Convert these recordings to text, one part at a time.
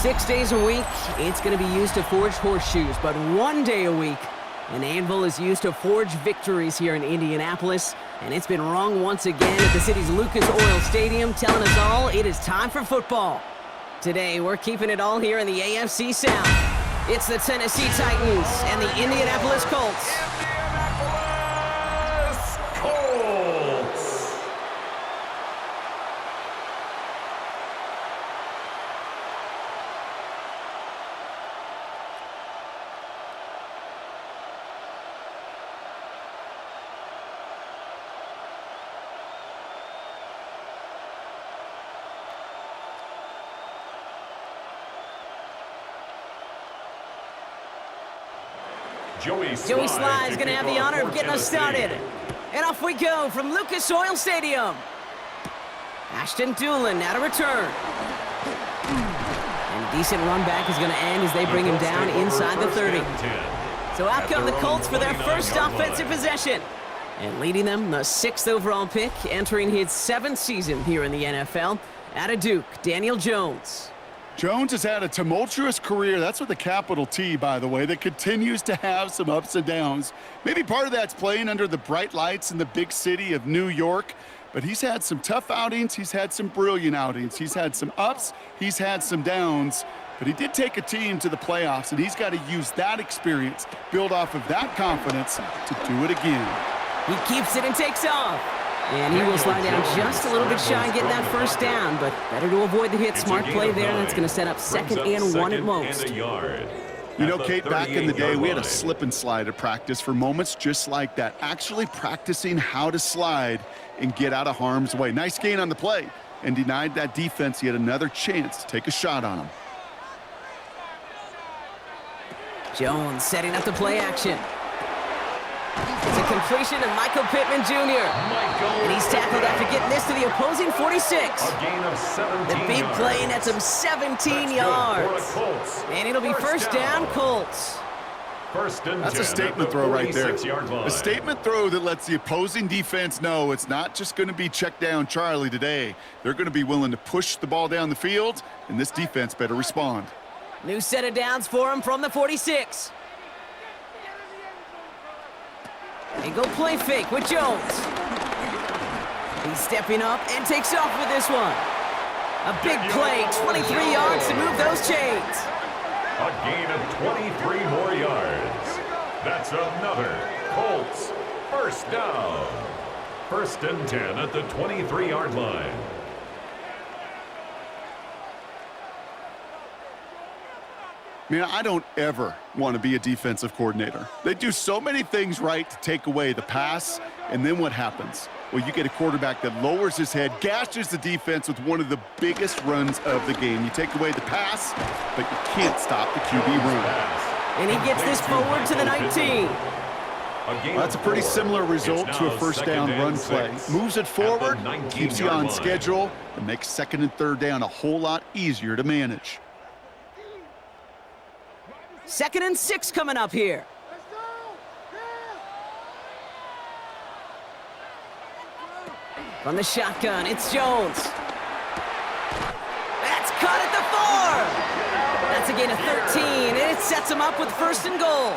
6 days a week, it's going to be used to forge horseshoes, but 1 day a week, an anvil is used to forge victories here in Indianapolis, and it's been rung once again at the city's Lucas Oil Stadium, telling us all it is time for football. Today, we're keeping it all here in the AFC South. It's the Tennessee Titans and the Indianapolis Colts. Indianapolis Colts. Joey Sly is going to have the honor of getting us started. And off we go from Lucas Oil Stadium. Ashton Doolin now to return. And decent run back is going to end as they bring him down inside the 30. So out come the Colts for their first offensive possession. And leading them, the 6th overall pick, entering his 7th season here in the NFL, out of Duke, Daniel Jones. Jones has had a tumultuous career, that's with a capital T, by the way, that continues to have some ups and downs. Maybe part of that's playing under the bright lights in the big city of New York, but he's had some tough outings, he's had some brilliant outings, he's had some ups, he's had some downs, but he did take a team to the playoffs, and he's got to use that experience, build off of that confidence to do it again. He keeps it and takes off. And he will slide down just a little bit shy getting that first down, but better to avoid the hit. Smart play there, and that's going to set up 2nd and 1 at most. You know, Kate, back in the day, we had a slip and slide at practice for moments just like that. Actually practicing how to slide and get out of harm's way. Nice gain on the play, and denied that defense yet another chance to take a shot on him. Jones setting up the play action. It's a completion to Michael Pittman Jr. And he's tackled after getting this to the opposing 46. A gain of 17 the big yards. play nets him 17 yards. And it'll be first down, Colts. That's a statement throw right there. A statement throw that lets the opposing defense know it's not just going to be check down Charlie today. They're going to be willing to push the ball down the field, and this defense better respond. New set of downs for him from the 46. And go play fake with Jones. He's stepping up and takes off with this one. A big play, 23 yards to move those chains. A gain of 23 more yards. That's another Colts first down. 1st and 10 at the 23-yard line. Man, I don't ever want to be a defensive coordinator. They do so many things right to take away the pass, and then what happens? Well, you get a quarterback that lowers his head, gashes the defense with one of the biggest runs of the game. You take away the pass, but you can't stop the QB run. And he gets this forward to the 19. Well, that's a pretty similar result to a first down run play. Moves it forward, keeps you on schedule, and makes 2nd and 3rd down a whole lot easier to manage. 2nd and 6 coming up here. From the shotgun, it's Jones. That's caught at the 4. That's a gain of 13, and it sets him up with 1st and goal.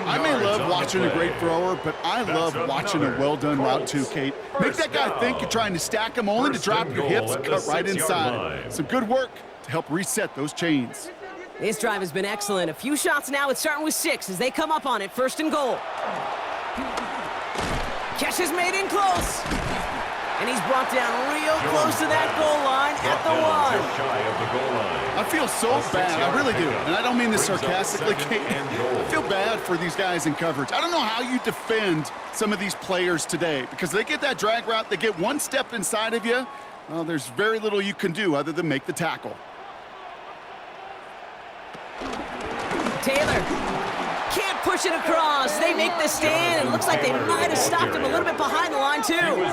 I may love watching a great thrower, but I love watching a well-done route too, Kate. Make that guy think you're trying to stack him only to drop your hips and cut right inside. Some good work to help reset those chains. This drive has been excellent. A few shots now. It's starting with 6 as they come up on it. 1st and goal. Catch is made in close. And he's brought down real close to that goal line at the 1. I feel so bad. I really do. And I don't mean this sarcastically, Kate. I feel bad for these guys in coverage. I don't know how you defend some of these players today because they get that drag route. They get one step inside of you. Well, there's very little you can do other than make the tackle. Taylor can't push it across. They make the stand, and it looks like they might have stopped him a little bit behind the line, too.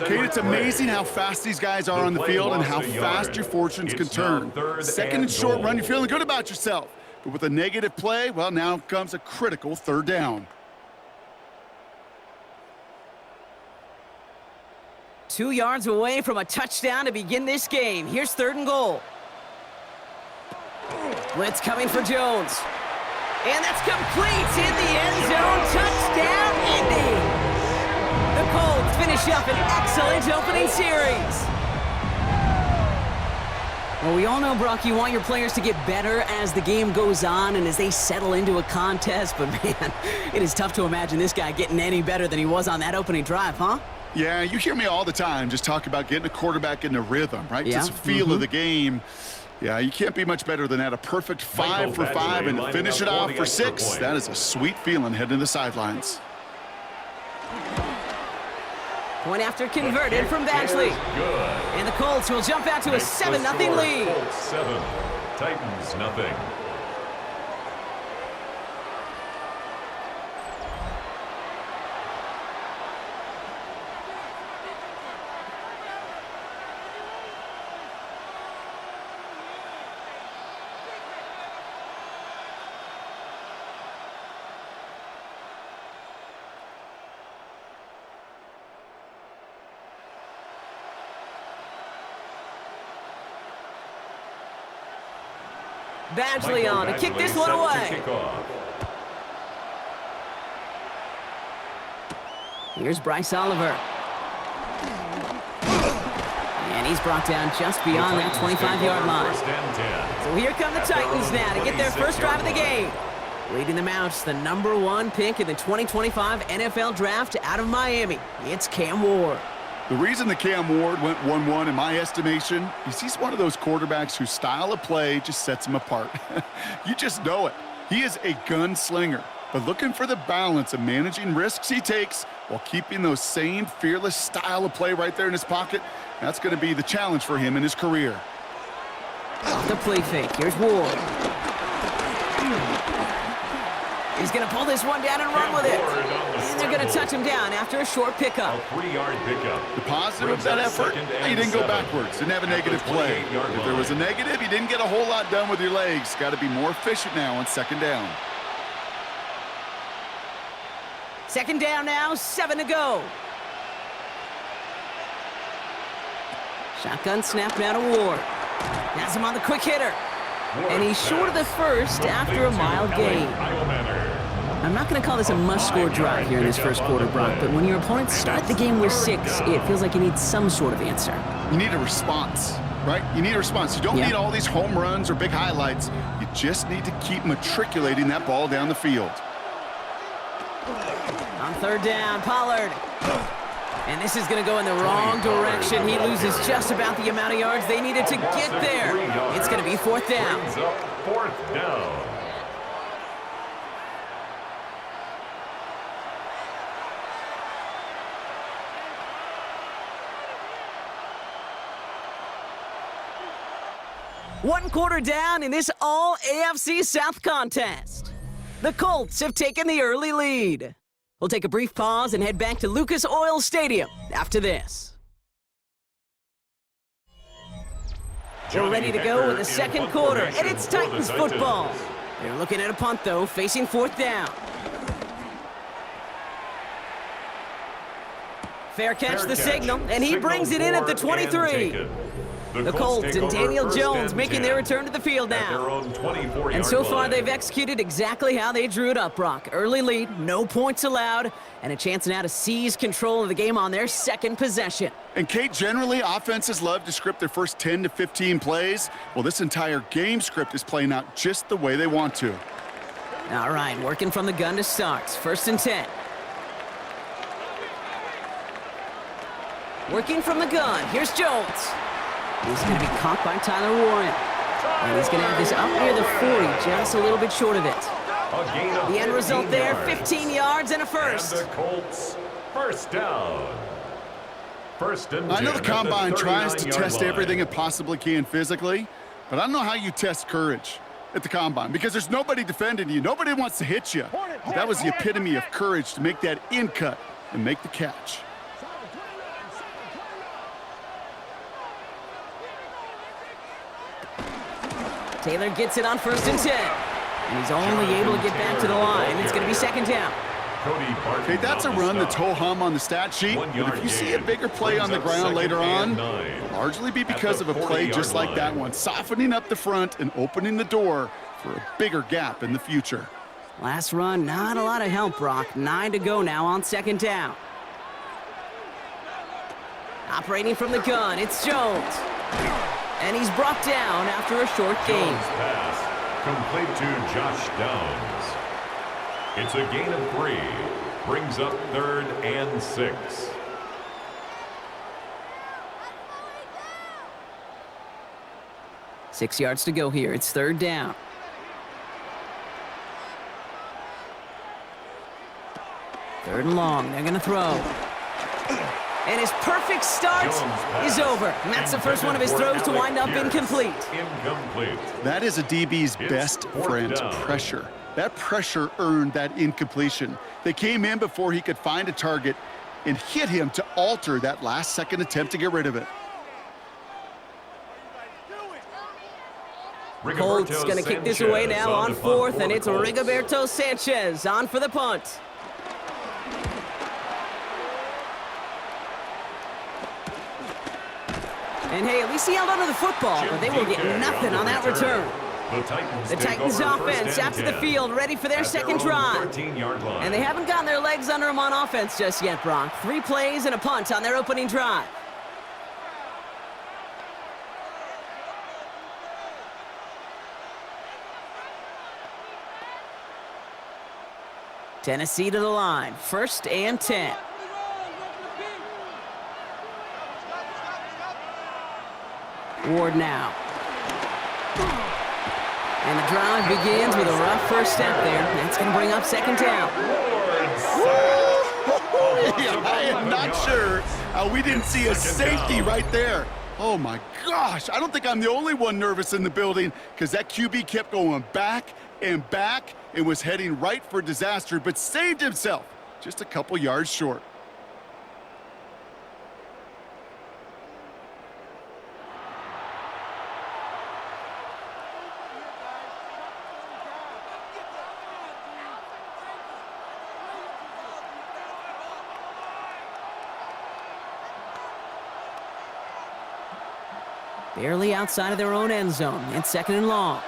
Kate, it's amazing how fast these guys are on the field and how fast your fortunes can turn. 2nd and short run, you're feeling good about yourself. But with a negative play, well, now comes a critical 3rd down. 2 yards away from a touchdown to begin this game. Here's 3rd and goal. Blitz coming for Jones. And that's complete in the end zone. Touchdown, Indy. The Colts finish up an excellent opening series. Well, we all know, Brock, you want your players to get better as the game goes on and as they settle into a contest. But, man, it is tough to imagine this guy getting any better than he was on that opening drive, huh? Yeah, you hear me all the time just talk about getting a quarterback into rhythm, right? Yeah. Just the feel of the game. Yeah, you can't be much better than that. A perfect 5 for 5 and to finish it off for 6. That is a sweet feeling heading to the sidelines. Point after converted from Badgley. And the Colts will jump out to a 7-0 lead. Colts 7, Titans nothing. Badgley on to kick this one away. Here's Bryce Oliver. And he's brought down just beyond that 25-yard line. So here come the Titans now to get their first drive of the game. Leading them out, the #1 pick in the 2025 NFL Draft out of Miami. It's Cam Ward. The reason that Cam Ward went 1-1 in my estimation is he's one of those quarterbacks whose style of play just sets him apart. You just know it. He is a gunslinger, but looking for the balance of managing risks he takes while keeping those same fearless style of play right there in his pocket, that's going to be the challenge for him in his career. The play fake. Here's Ward. He's going to pull this one down and run with it. And they're going to touch him down after a short pickup. A 3-yard pickup. The positive of that effort, he didn't go backwards, didn't have a negative play. If there was a negative, you didn't get a whole lot done with your legs. Got to be more efficient now on second down. Second down now, 7 to go. Shotgun snap now to Ward. Has him on the quick hitter. And he's short of the first after a mild gain. I'm not going to call this a must-score drive here in this first quarter, Brock, but when your opponents start the game with 6, it feels like you need some sort of answer. You need a response, right? You need a response. You don't need all these home runs or big highlights. You just need to keep matriculating that ball down the field. On third down, Pollard. And this is going to go in the wrong direction. He loses just about the amount of yards they needed to get there. It's going to be fourth down. Fourth down. One quarter down in this all-AFC South contest. The Colts have taken the early lead. We'll take a brief pause and head back to Lucas Oil Stadium after this. We're ready to go in the second quarter, and it's Titans football. They're looking at a punt, though, facing fourth down. Fair catch the signal, and he brings it in at the 23. The Colts and Daniel Jones making their return to the field now. And so far, they've executed exactly how they drew it up, Brock. Early lead, no points allowed, and a chance now to seize control of the game on their second possession. And, Kate, generally, offenses love to script their first 10 to 15 plays. Well, this entire game script is playing out just the way they want to. All right, working from the gun to start. First and 10. Working from the gun. Here's Jones. He's going to be caught by Tyler Warren. And he's going to have this up near the 40, just a little bit short of it. The end result there, 15 yards and a first. And the Colts, first down. First and 10. I know the Combine tries to test line. everything it possibly can physically, but I don't know how you test courage at the Combine because there's nobody defending you. Nobody wants to hit you. That was the epitome of courage to make that in cut and make the catch. Taylor gets it on first and 10. And he's only able to get back to the line. It's going to be second down. Okay, that's a run that's ho-hum on the stat sheet, but if you see a bigger play on the ground later on, it'll largely be because of a play just like that one, softening up the front and opening the door for a bigger gap in the future. Last run, not a lot of help, Brock. 9 to go now on second down. Operating from the gun, it's Jones. And he's brought down after a short gain. Jones pass, complete to Josh Downs. It's a gain of 3. Brings up 3rd and 6. Six yards to go here. It's 3rd down. Third and long. They're going to throw. And his perfect start is over. And that's the first one of his throws to wind up incomplete. That is a DB's best friend, pressure. That pressure earned that incompletion. They came in before he could find a target and hit him to alter that last-second attempt to get rid of it. Colts going to kick this away now on 4th, and it's Rigoberto Sanchez on for the punt. And hey, at least he held onto the football, but they will get nothing on that return. The Titans offense out to the field, ready for their second drive. And they haven't gotten their legs under them on offense just yet, Brock. 3 plays and a punt on their opening drive. Tennessee to the line, 1st and 10. Ward now. And the drive begins with a rough first step there. That's going to bring up second down. I am not sure how we didn't see a safety right there. Oh, my gosh. I don't think I'm the only one nervous in the building because that QB kept going back and back and was heading right for disaster, but saved himself just a couple yards short. Barely outside of their own end zone. It's 2nd and long.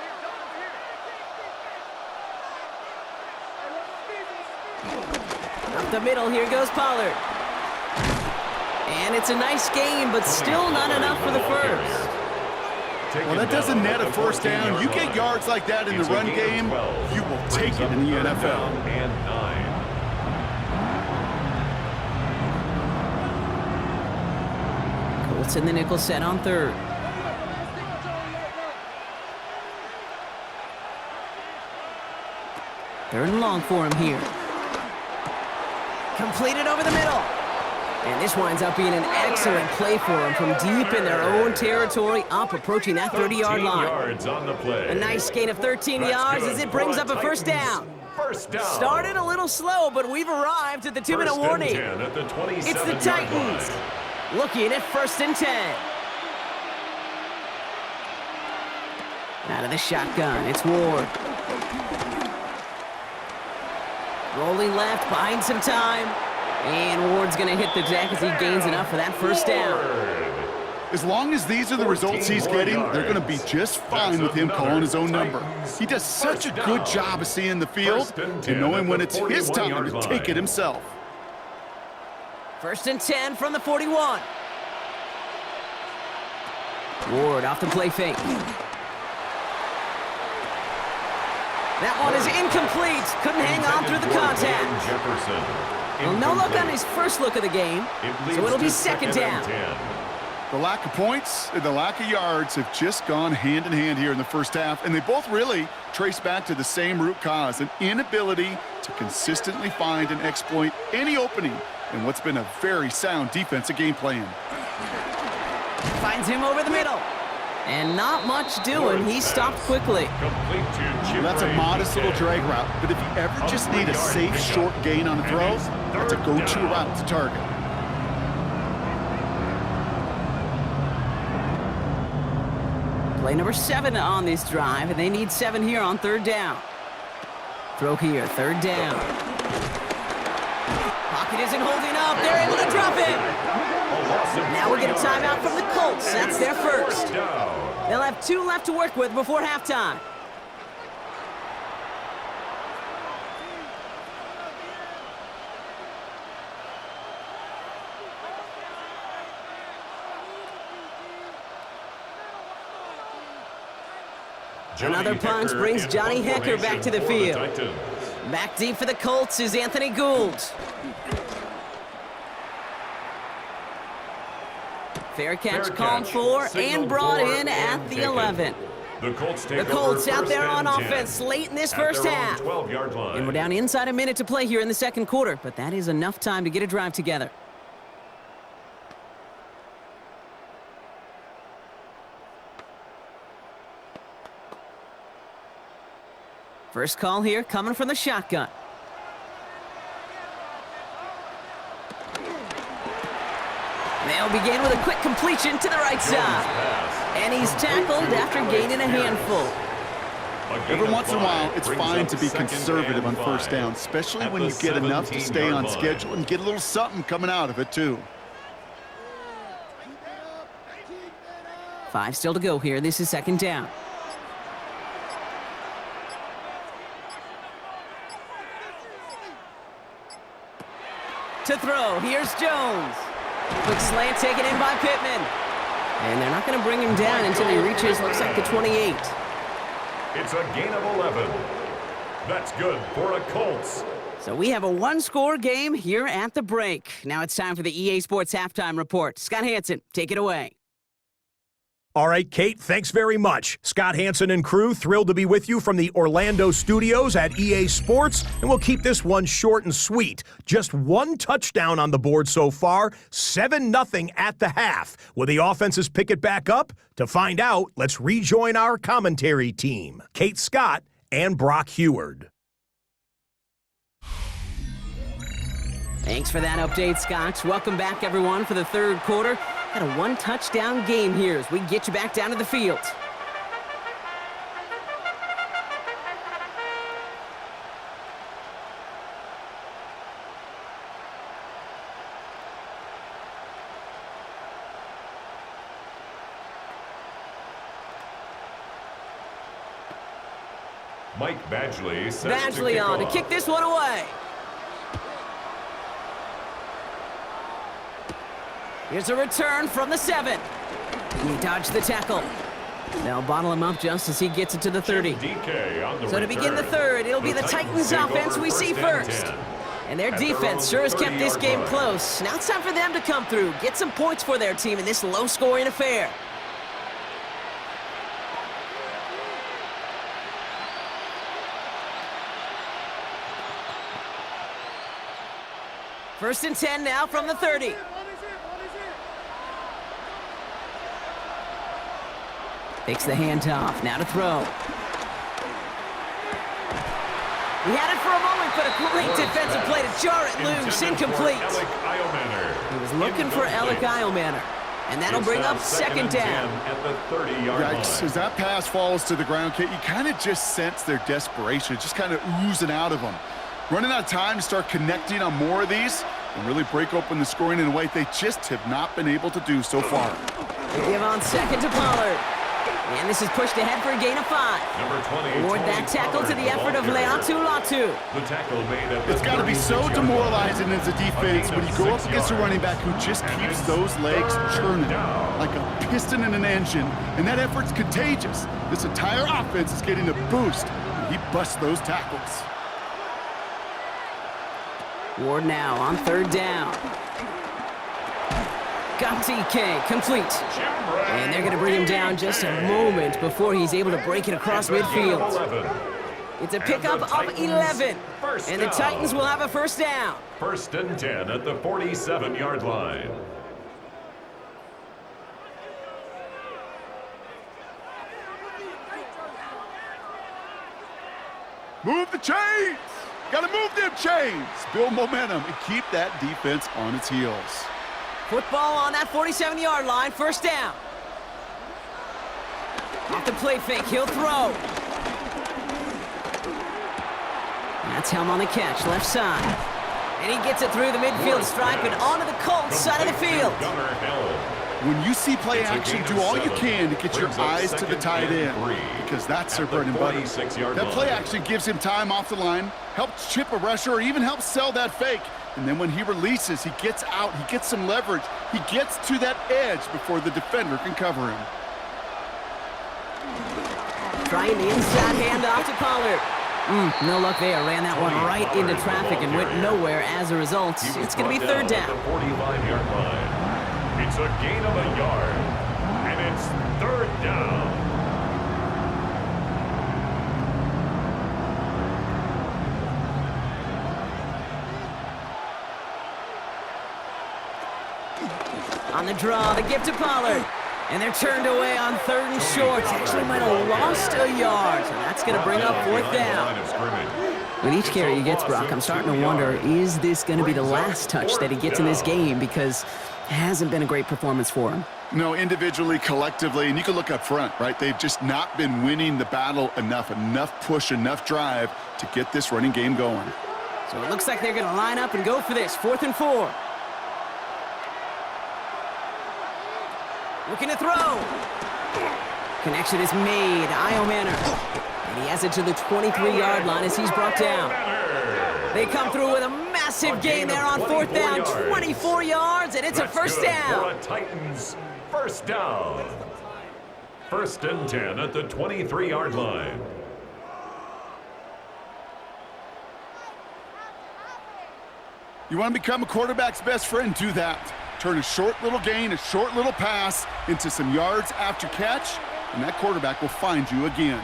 Up the middle, here goes Pollard. And it's a nice game, but still not enough for the first. Well, that doesn't net a first down. You get yards like that in the run game, you will take it in the NFL. Colts in the nickel set on 3rd. Third and long for him here. Completed over the middle. And this winds up being an excellent play for him from deep in their own territory, up approaching that 30-yard line. A nice gain of 13 yards as it brings up a first down. Started a little slow, but we've arrived at the 2-minute warning. It's the Titans looking at 1st and 10. Out of the shotgun, it's Ward. Rolling left, buying some time. And Ward's going to hit the deck as he gains enough for that first down. As long as these are the results he's getting, they're going to be just fine with him calling his own number. He does such a good job of seeing the field and knowing when it's his time to take it himself. 1st and 10 from the 41. Ward off the play fake. That one is incomplete. Couldn't hang on through the contact. Well, no luck on his first look of the game, so it'll be 2nd down. The lack of points and the lack of yards have just gone hand in hand here in the first half, and they both really trace back to the same root cause, an inability to consistently find and exploit any opening in what's been a very sound defensive game plan. Finds him over the middle. And not much doing. He stopped quickly. That's a modest little drag route, but if you ever just need a safe, short gain on the throw, that's a go-to route to target. Play number 7 on this drive, and they need 7 here on 3rd down. Throw here, 3rd down. Pocket isn't holding up. They're able to drop it. Now we'll get a timeout from the Colts. That's their first. They'll have 2 left to work with before halftime. Another punch brings Johnny Hecker back to the field. Back deep for the Colts is Anthony Gould. Fair catch called for and brought in at the 11. The Colts out there on offense late in this first half. And we're down inside a minute to play here in the second quarter, but that is enough time to get a drive together. First call here coming from the shotgun. They'll begin with a quick completion to the right side. And he's tackled after gaining a handful. Every once in a while, it's fine to be conservative on first down, especially when you get enough to stay on schedule and get a little something coming out of it, too. 5 still to go here. This is second down. To throw, here's Jones. Quick slant taken in by Pittman. And they're not going to bring him down until he reaches, looks like, the 28. It's a gain of 11. That's good for a Colts. So we have a 1-score game here at the break. Now it's time for the EA Sports Halftime Report. Scott Hansen, take it away. All right, Kate, thanks very much. Scott Hansen and crew, thrilled to be with you from the Orlando studios at EA Sports, and we'll keep this one short and sweet. Just 1 touchdown on the board so far, 7-0 at the half. Will the offenses pick it back up? To find out, let's rejoin our commentary team, Kate Scott and Brock Heward. Thanks for that update, Scott. Welcome back, everyone, for the third quarter. Got a 1-touchdown game here as we get you back down to the field. Mike Badgley sets Badgley on to kick this one away. Here's a return from the 7. He dodged the tackle. They'll bottle him up just as he gets it to the 30. So to begin the third, it'll be the Titans offense we see first. And their defense sure has kept this game close. Now it's time for them to come through, get some points for their team in this low-scoring affair. First and 10 now from the 30. Takes the handoff, now to throw. He had it for a moment, but a great defensive play to jar it loose, incomplete. He was looking for Alec Eilmanor, and that'll bring up second down. At the 30-yard line. As that pass falls to the ground, Kate, you kind of just sense their desperation, just kind of oozing out of them. Running out of time to start connecting on more of these and really break open the scoring in a way they just have not been able to do so far. They give on second to Pollard. And this is pushed ahead for a gain of 5. Number 20. Award that tackle to the effort of Leatu Latu. The tackle made at the It's got to be so demoralizing as a defense when you go up against a running back who just keeps those legs churning like a piston in an engine, and that effort's contagious. This entire offense is getting a boost when he busts those tackles. Ward now on third down. Got TK complete. And they're going to bring him down just a moment before he's able to break it across midfield. It's a pickup of 11. And the Titans will have a first down. First and 10 at the 47-yard line. Move the chains! Got to move them chains! Build momentum and keep that defense on its heels. Football on that 47-yard line, first down. Off the play fake, he'll throw. That's Helm on the catch, left side. And he gets it through the midfield stripe and onto the Colts side of the field. When you see play action, do all you can to get your eyes to the tight end, because that's their bread and butter. That play action gives him time off the line, helps chip a rusher, or even helps sell that fake. And then when he releases, he gets out, he gets some leverage. He gets to that edge before the defender can cover him. Trying the inside handoff to Pollard. No luck there. Ran that one right into traffic and went nowhere as a result. It's going to be third down. 45-yard line. It's a gain of a yard, and it's third down. On the draw, the gift to Pollard. And they're turned away on third and short. Actually might have lost a yard. So that's going to bring up fourth down. With each carry he gets, Brock, I'm starting to wonder, is this going to be the last touch that he gets in this game? Because it hasn't been a great performance for him. No, individually, collectively, and you can look up front, right? They've just not been winning the battle enough push, enough drive to get this running game going. So it looks like they're going to line up and go for this. 4th and 4. Looking to throw. Connection is made. Io Manor. And he has it to the 23-yard line as he's brought down. They come through with a massive gain there on 4th down. 24 yards, and it's a first down. For a Titans first down. 1st and 10 at the 23-yard line. You want to become a quarterback's best friend? Do that. Turn a short little gain, a short little pass into some yards after catch, and that quarterback will find you again.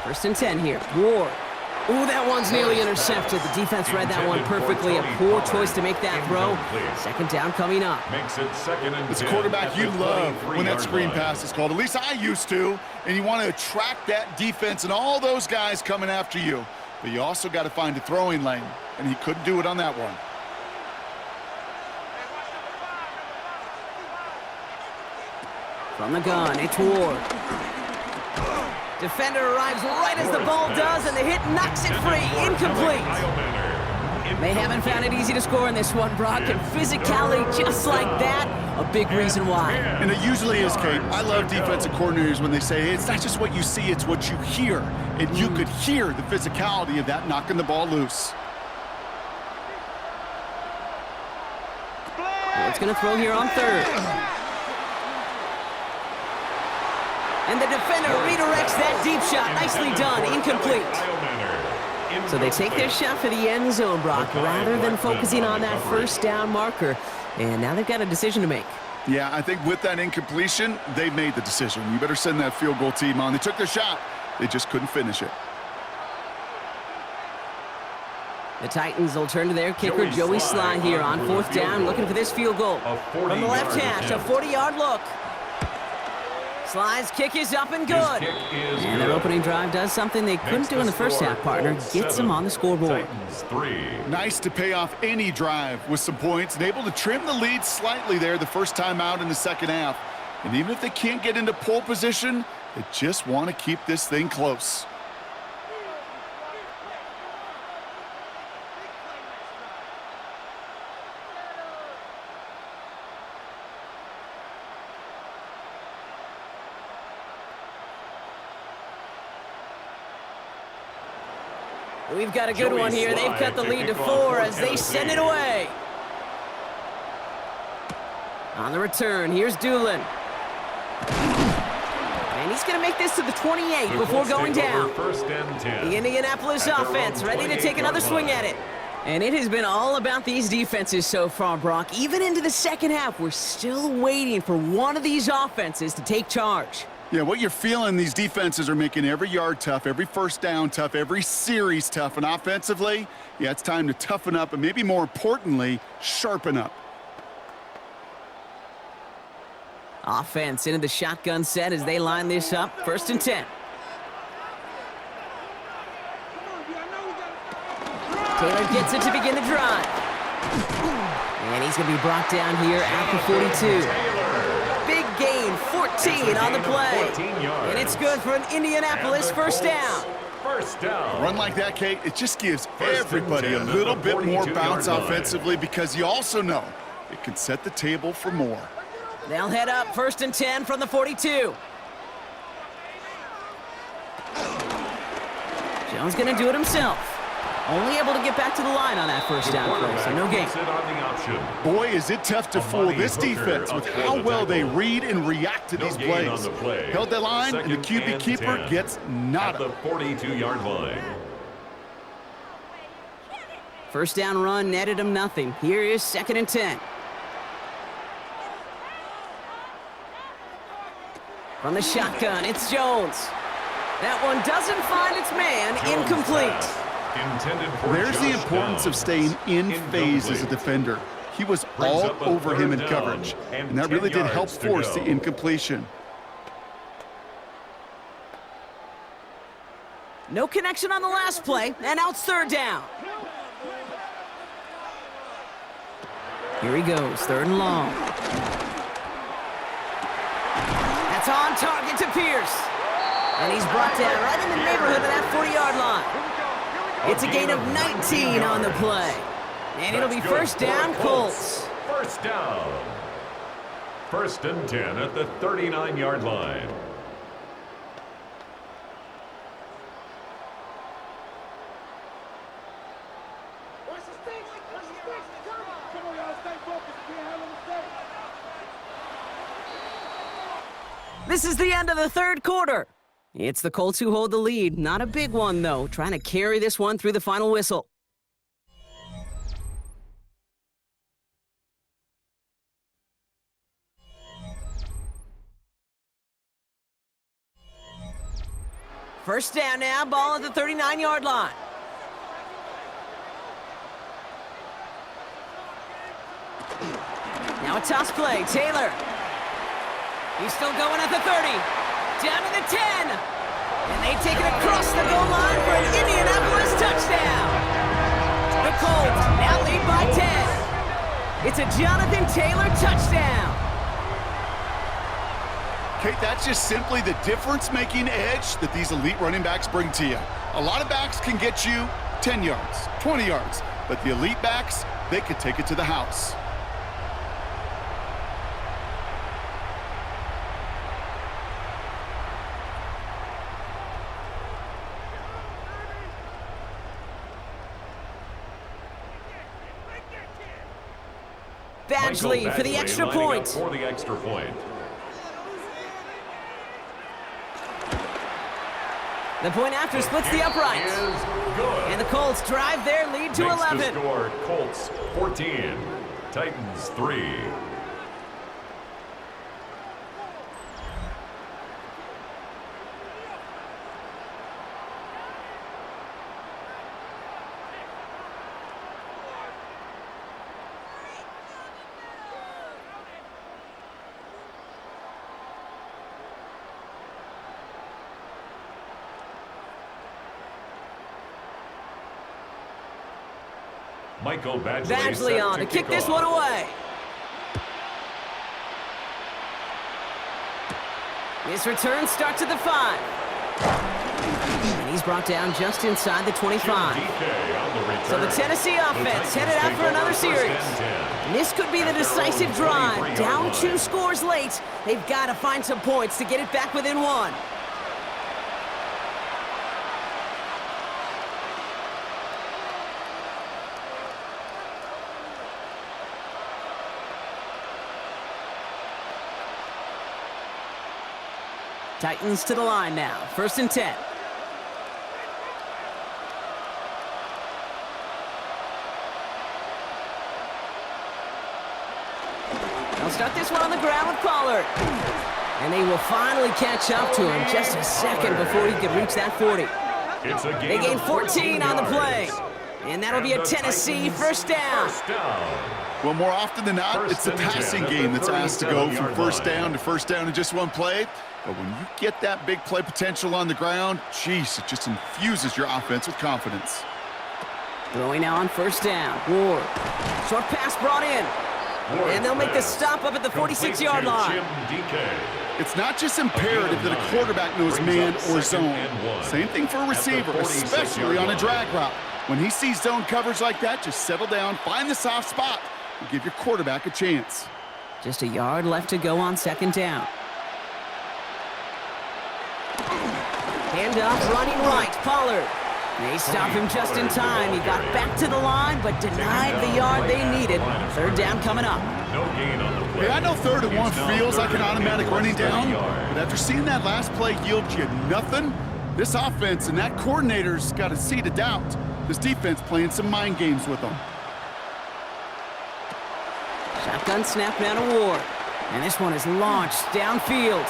1st and 10 here. Ward. Ooh, that one's nearly intercepted. The defense read that one perfectly. A poor choice to make that throw. 2nd down coming up. Makes it 2nd and 10. It's a quarterback you love when that screen pass is called. At least I used to. And you want to attract that defense and all those guys coming after you. But you also got to find a throwing lane, and he couldn't do it on that one. From the gun, it's Ward. Defender arrives right as the ball does, and the hit knocks it free. Incomplete. They haven't found it easy to score in this one, Brock, and physicality just like that, a big reason why. And it usually is, Kate. I love defensive coordinators when they say, hey, it's not just what you see, it's what you hear. And you could hear the physicality of that knocking the ball loose. Ward's going to throw here on 3rd. And the defender redirects that deep shot. Nicely done. Incomplete. So they take their shot for the end zone, Brock, rather than focusing on that first down marker. And now they've got a decision to make. Yeah, I think with that incompletion, they made the decision. You better send that field goal team on. They took their shot. They just couldn't finish it. The Titans will turn to their kicker, Joey Sly, here on 4th down, looking for this field goal. From the left hash, a 40-yard look. Sly's kick is up and good. And their opening drive does something they couldn't do in the first half, partner. Gets them on the scoreboard. Nice to pay off any drive with some points and able to trim the lead slightly there the first time out in the second half. And even if they can't get into pole position, they just want to keep this thing close. We've got a good one here. They've cut the lead to 4 as they send it away. On the return, here's Doolin. And he's going to make this to the 28 before going down. The Indianapolis offense ready to take another swing at it. And it has been all about these defenses so far, Brock. Even into the second half, we're still waiting for one of these offenses to take charge. Yeah, what you're feeling, these defenses are making every yard tough, every first down tough, every series tough. And offensively, yeah, it's time to toughen up and maybe more importantly, sharpen up. Offense into the shotgun set as they line this up. 1st and 10. Taylor gets it to begin the drive. And he's going to be brought down here at the 42. Big gain, 14 on the play. And it's good for an Indianapolis first down. First down. A run like that, Kate, it just gives First everybody a and 10 little at the bit more 42-yard bounce line. offensively because you also know it can set the table for more. They'll head up 1st and 10 from the 42. Jones going to do it himself. Only able to get back to the line on that first down play, so no gain. It on the option. Boy, is it tough to fool this defense with how well they read and react to these No gain on plays. the play. Held the line, and the Second QB and keeper 10 gets at nada. the 42-yard line. First down run netted him nothing. Here is 2nd and 10. From the shotgun, it's Jones. That one doesn't find its man. Jones Incomplete. pass. Intended for There's the Josh importance of Downs. staying in phase as a Incomplete. defender. He was Brings all up a over him in third down coverage, and and that 10 really did help yards to force go. the incompletion. No connection on the last play, and now it's 3rd down. Here he goes, 3rd and long. That's on target to Pierce. And he's brought down right in the neighborhood of that 40-yard line. It's a gain of 19 on the play. And it'll be That's good first for down, Colts. First down. 1st and 10 at the 39-yard line. This is the end of the 3rd quarter. It's the Colts who hold the lead. Not a big one, though. Trying to carry this one through the final whistle. First down now, ball at the 39-yard line. Now a toss play, Taylor. He's still going at the 30. Down to the 10. And they take it across the goal line for an Indianapolis touchdown. The Colts now lead by 10. It's a Jonathan Taylor touchdown. Kate, that's just simply the difference-making edge that these elite running backs bring to you. A lot of backs can get you 10 yards, 20 yards, but the elite backs, they could take it to the house. Badgley for the Badgley extra lining up point. For the extra point. The point after splits the uprights. Is good. And the Colts drive their lead to Makes 11. the score Colts 14, Titans 3. Michael Badgley on to kick this one away. This return starts at the 5. And he's brought down just inside the 25. So the Tennessee offense headed out for another series. This could be the decisive drive. Down 2 scores late. They've got to find some points to get it back within 1. Titans to the line now. 1st and 10. They'll start this one on the ground with Pollard. And they will finally catch up to him just a second before he can reach that 40. They gain 14 on the play. And that'll be a Tennessee first down. Well, more often than not, it's the passing game that's asked to go from first down to first down in just one play. But when you get that big play potential on the ground, geez, it just infuses your offense with confidence. Throwing now on first down. Ward. Short pass brought in. And they'll make the stop up at the 46-yard line. It's not just imperative that a quarterback knows man or zone. Same thing for a receiver, especially on a drag route. When he sees zone coverage like that, just settle down, find the soft spot, and give your quarterback a chance. Just a yard left to go on second down. Hand off, running right, Pollard. They stop him just in time. He got back to the line, but denied the yard they needed. Third down coming up. No gain on the play. Hey, I know 3rd and 1 feels like an automatic running down, but after seeing that last play yield you nothing, this offense and that coordinator's got a seed of doubt. This defense playing some mind games with them. Shotgun snap now to Ward. And this one is launched downfield.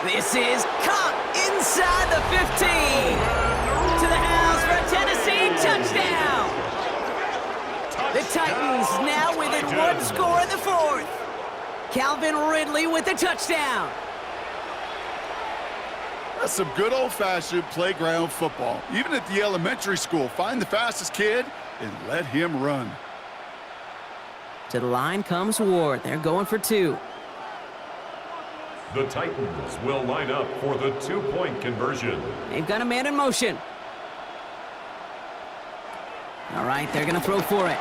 This is caught inside the 15. To the house for a Tennessee touchdown. The Titans now within 1 score in the 4th. Calvin Ridley with the touchdown. That's some good old-fashioned playground football. Even at the elementary school, find the fastest kid and let him run. To the line comes Ward. They're going for 2. The Titans will line up for the 2-point conversion. They've got a man in motion. All right, they're going to throw for it.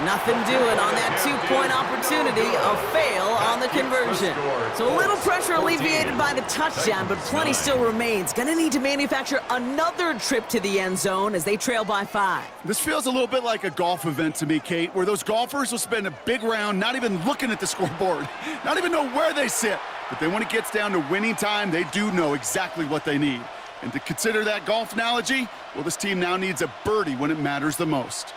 Nothing doing on that 2-point opportunity. A fail on the conversion. So a little pressure alleviated by the touchdown, but plenty still remains. Going to need to manufacture another trip to the end zone as they trail by 5. This feels a little bit like a golf event to me, Kate, where those golfers will spend a big round not even looking at the scoreboard, not even know where they sit. But then when it gets down to winning time, they do know exactly what they need. And to consider that golf analogy, well, this team now needs a birdie when it matters the most.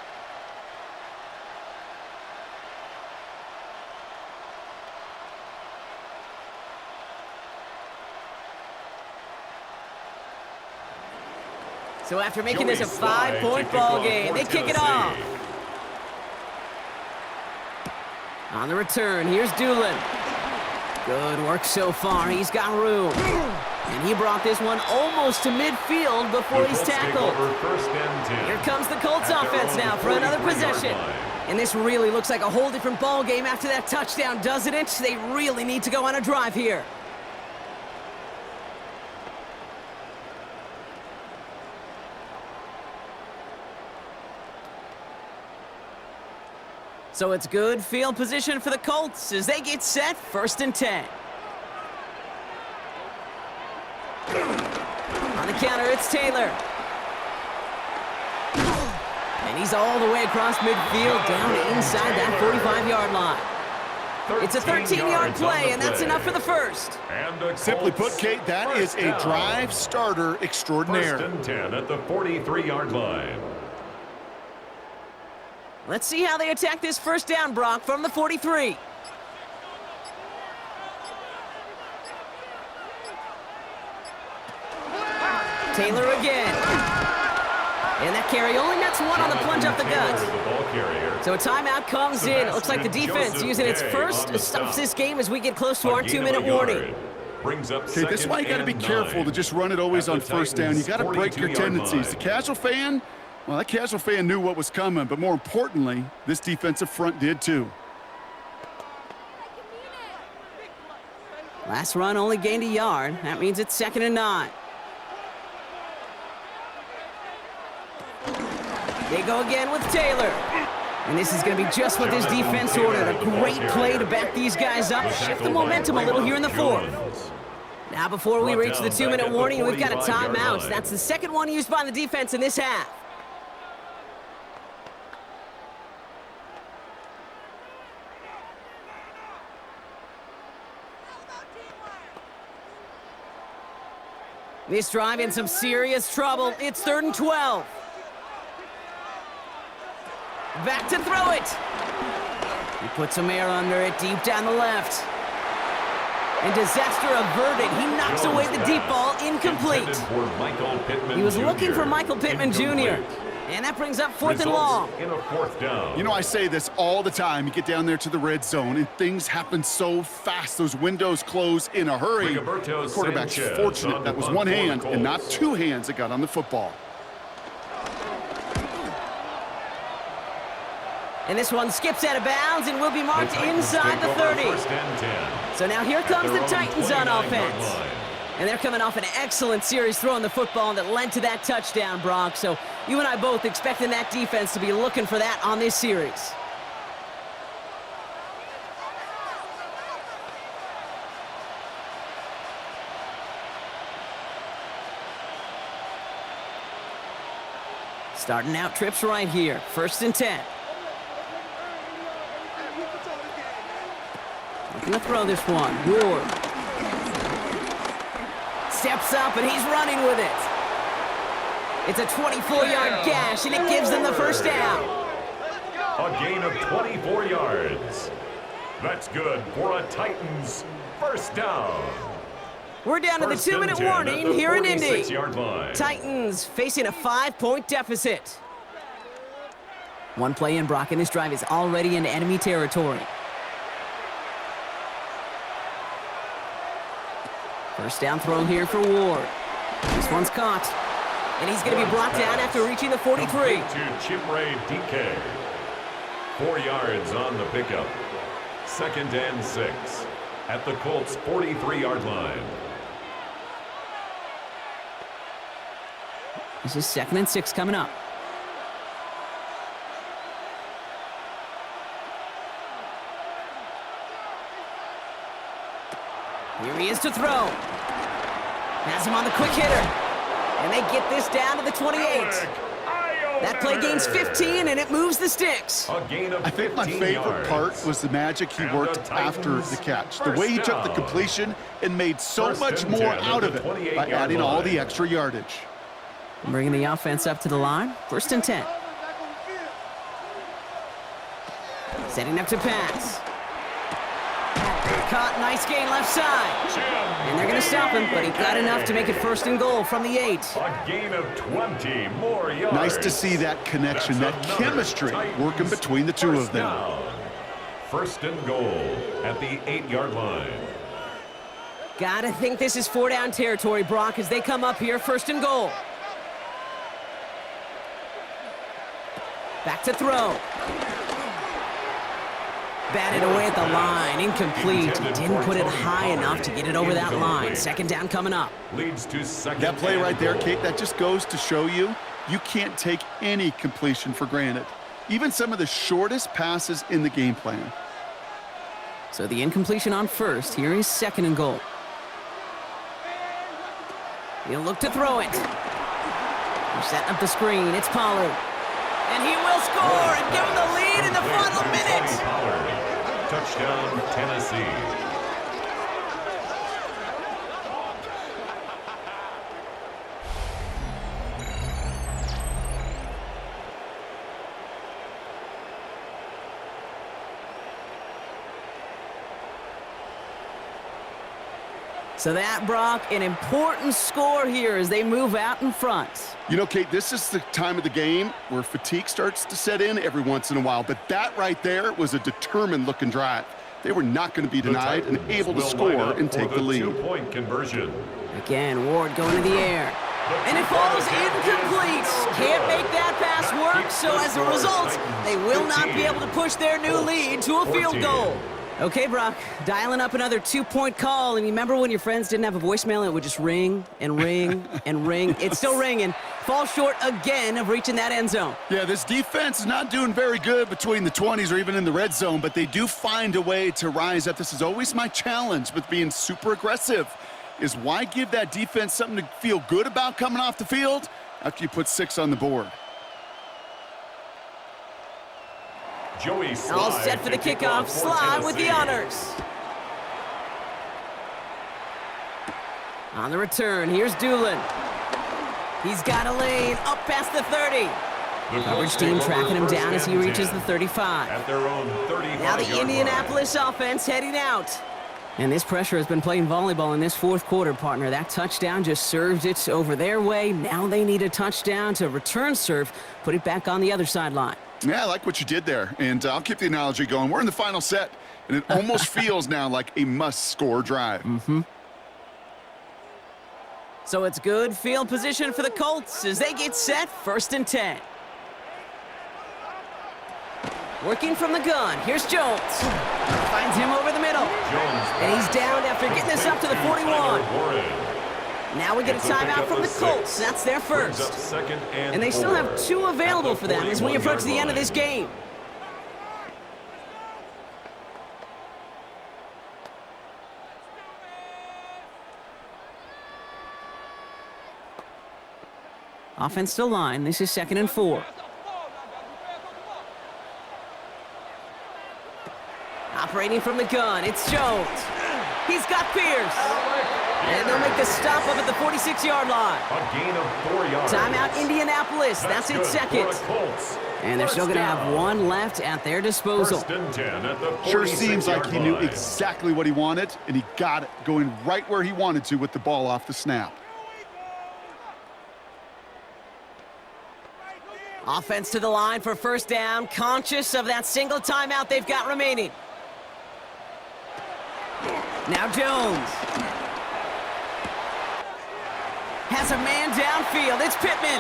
So after making this a 5-point ball game, they kick it off. On the return, here's Doolin. Good work so far. He's got room. And he brought this one almost to midfield before he's tackled. Here comes the Colts offense now for another possession. And this really looks like a whole different ball game after that touchdown, doesn't it? They really need to go on a drive here. So it's good field position for the Colts as they get set, 1st and 10. On the counter, it's Taylor. And he's all the way across midfield, down inside that 45-yard line. It's a 13-yard play, and that's enough for the first. Simply put, Kate, that is a drive starter extraordinaire. 1st and 10 at the 43-yard line. Let's see how they attack this first down, Brock, from the 43. Taylor again. And that carry only nets 1 on the plunge up the gut. So a timeout comes in. It looks like the defense using its first stops this game as we get close to our 2-minute warning. Okay, this is why you got to be careful to just run it always on first down. You got to break your tendencies. The casual fan, well, that casual fan knew what was coming, but more importantly, this defensive front did too. Last run only gained a yard. That means it's 2nd and 9. They go again with Taylor. And this is going to be just what this defense ordered. A great play to back these guys up, shift the momentum a little here in the 4th. Now before we reach the 2-minute warning, we've got a timeout. That's the second one used by the defense in this half. This drive in some serious trouble. It's 3rd and 12. Back to throw it. He puts some air under it, deep down the left. And disaster averted. He knocks away the deep ball, incomplete. He was looking for Michael Pittman Jr. And that brings up 4th and long. In a 4th down. You know, I say this all the time. You get down there to the red zone, and things happen so fast. Those windows close in a hurry. The quarterback's fortunate that was one hand and not 2 hands that got on the football. And this one skips out of bounds and will be marked The Titans inside the take over 30. First and 10. So now here comes the Titans on 29-yard offense. line. And they're coming off an excellent series throwing the football that led to that touchdown, Brock. So you and I both expecting that defense to be looking for that on this series. Starting out trips right here. First and 10. Looking to throw this one. Ward. Steps up, and he's running with it. It's a 24-yard gash, and it gives them the first down. A gain of 24 yards. That's good for a Titans first down. We're down to the First and 2-minute 10 at warning the here in Indy. 46-yard line. Titans facing a 5-point deficit. One play in, Brock, and this drive is already into enemy territory. First down throw here for Ward. This one's caught. And he's going to be brought down after reaching the 43. Complete to Chimray DK. 4 yards on the pickup. Second and 6 at the Colts' 43-yard line. This is 2nd and 6 coming up. Here he is to throw. Has him on the quick hitter. And they get this down to the 28. That play gains 15, and it moves the sticks. A gain of 15 I think my favorite yards. part was the magic he And worked the after Titans the catch. The first way he took the down. completion and made so First much and more 10 at out the of it by 28-yard adding all the line. extra yardage. Bringing the offense up to the line. First and 10. Setting up to pass. Caught, nice gain left side. And they're going to stop him, but he got enough to make it 1st and goal from the 8. A gain of 20 more yards. Nice to see that connection, that That's another chemistry Titans working between the two first of them. down. 1st and goal at the 8-yard line. Gotta think this is 4-down territory, Brock, as they come up here, 1st and goal. Back to throw. Batted away at the line, incomplete. He didn't put it high enough to get it over that line. 2nd down coming up. Leads to 2nd. That play and right there, goal. Kate, that just goes to show you can't take any completion for granted. Even some of the shortest passes in the game plan. So the incompletion on 1st. Here is 2nd and goal. He'll look to throw it. They're setting up the screen. It's Pollard. And he will score and give him the lead in the final minute. Pollard. Touchdown, Tennessee. So that, Brock, an important score here as they move out in front. You know, Kate, this is the time of the game where fatigue starts to set in every once in a while, but that right there was a determined-looking drive. They were not going to be denied and able to score and take the lead. 2-point conversion. Again, Ward going to the air. And it falls incomplete. Can't make that pass work, so as a result, they will not be able to push their new lead to a field goal. Okay, Brock, dialing up another 2-point call, and you remember when your friends didn't have a voicemail and it would just ring and ring and ring? It's still ringing. Fall short again of reaching that end zone. Yeah, this defense is not doing very good between the 20s or even in the red zone, but they do find a way to rise up. This is always my challenge with being super aggressive, is why give that defense something to feel good about coming off the field after you put 6 on the board? Joey Slye All set for the to kick kickoff. off for Slye with the Tennessee. honors. On the return, here's Doolin. He's got a lane up past the 30. The Coverage Colts team take tracking over him down as he 1st and reaches 10 the 35. At their own 35-yard Now the line. Indianapolis offense heading out. And this pressure has been playing volleyball in this 4th quarter, partner. That touchdown just served it over their way. Now they need a touchdown to return serve, put it back on the other sideline. Yeah, I like what you did there, and I'll keep the analogy going. We're in the final set, and it almost feels now like a must-score drive. So it's good field position for the Colts as they get set 1st and 10. Working from the gun. Here's Jones. Finds him over the middle. And he's down after getting this up to the 41. Now we get a timeout from the Colts. That's their first. And they still have 2 available for them as we approach the end of this game. Offense to line. This is 2nd and 4. Operating from the gun, it's Jones. He's got Pierce. And they'll make the stop up at the 46-yard line. A gain of 4 yards. Timeout Indianapolis. That's its second. And they're still going to have 1 left at their disposal. 1st and 10 at the Sure seems like he knew line. exactly what he wanted, and he got it going right where he wanted to with the ball off the snap. Offense to the line for 1st down, conscious of that single timeout they've got remaining. Now Jones. Has a man downfield. It's Pittman.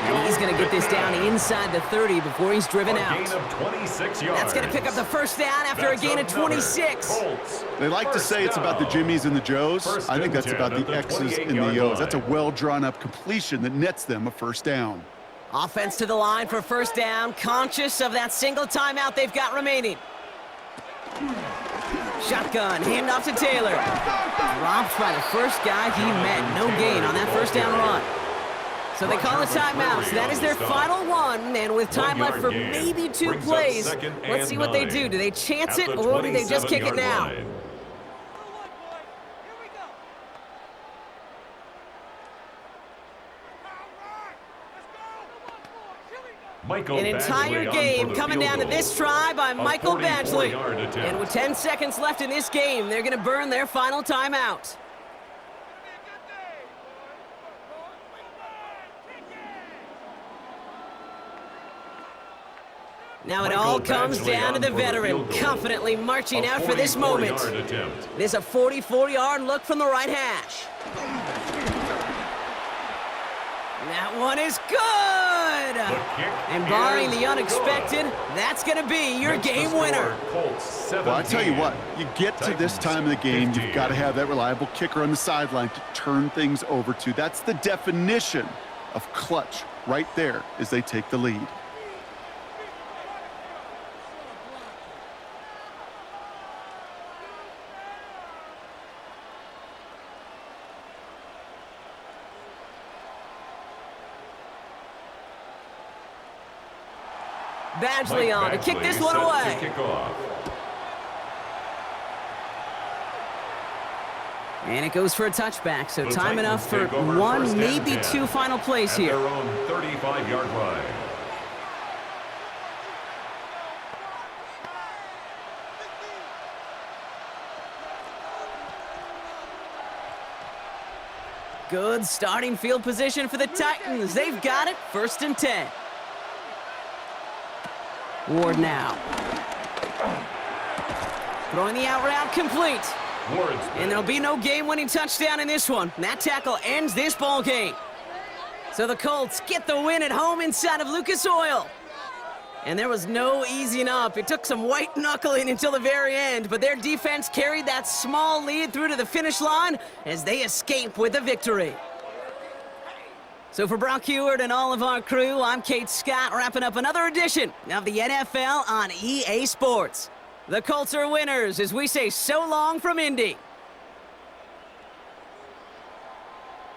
And he's going to get this down inside the 30 before he's driven out. A gain of 26 yards. That's going to pick up the 1st down after a gain of 26. Colts. They like to say it's about the Jimmies and the Joes. I think that's about the X's and the O's. That's a well-drawn-up completion that nets them a 1st down. Offense to the line for 1st down, conscious of that single timeout they've got remaining. Shotgun, handoff to Taylor. Dropped by the first guy he met. No gain on that 1st down run. So they call a timeout. So that is their final one. And with time left for maybe 2 plays, let's see what they do. Do they chance it or do they just kick it now? An entire game coming down to this try by Michael Badgley. And with 10 seconds left in this game, they're going to burn their final timeout. Now it all comes down to the veteran, confidently marching out for this moment. There's a 44-yard look from the right hash. That one is good! And barring the unexpected, that's going to be your game winner. Well, I tell you what, you get to this time of the game, you've got to have that reliable kicker on the sideline to turn things over to. That's the definition of clutch right there as they take the lead. Badgley on to kick this one away. And it goes for a touchback, so time enough for 1, maybe 2 final plays here. Their own 35-yard line. Good starting field position for the Titans. They've got it, 1st and 10. Ward now. Throwing the out route complete. And there'll be no game-winning touchdown in this one. That tackle ends this ball game. So the Colts get the win at home inside of Lucas Oil. And there was no easing up. It took some white knuckling until the very end, but their defense carried that small lead through to the finish line as they escape with the victory. So for Brock Heward and all of our crew, I'm Kate Scott, wrapping up another edition of the NFL on EA Sports. The Colts are winners as we say so long from Indy.